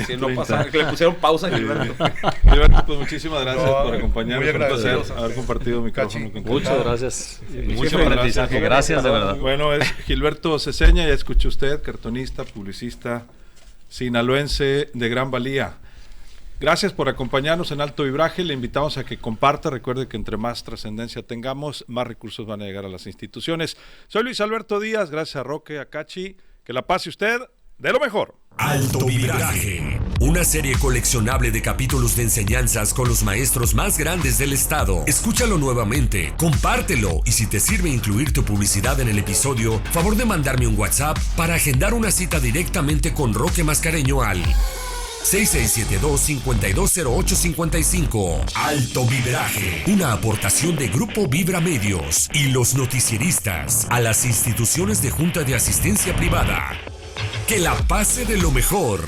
S4: si no pasara, que le pusieron pausa a Gilberto.
S2: Gilberto, pues muchísimas gracias por acompañarnos.
S5: Muy
S2: un placer
S5: agradecido
S2: haber compartido micrófono con
S3: Muchas gracias.
S2: Muchas
S3: aprendizaje. Gracias, de verdad.
S2: Bueno, es Gilberto Ceseña, ya escuchó usted, cartonista, publicista, sinaloense de gran valía. Gracias por acompañarnos en Alto Vibraje. Le invitamos a que comparta. Recuerde que entre más trascendencia tengamos, más recursos van a llegar a las instituciones. Soy Luis Alberto Díaz. Gracias a Roque, a Cachi. Que la pase usted de lo mejor.
S1: Alto Vibraje, una serie coleccionable de capítulos de enseñanzas con los maestros más grandes del estado. Escúchalo nuevamente, compártelo y si te sirve incluir tu publicidad en el episodio, favor de mandarme un WhatsApp para agendar una cita directamente con Roque Mascareño al 6672-520855. Alto Vibraje, una aportación de Grupo Vibra Medios y los noticieristas a las instituciones de Junta de Asistencia Privada. Que la pase de lo mejor.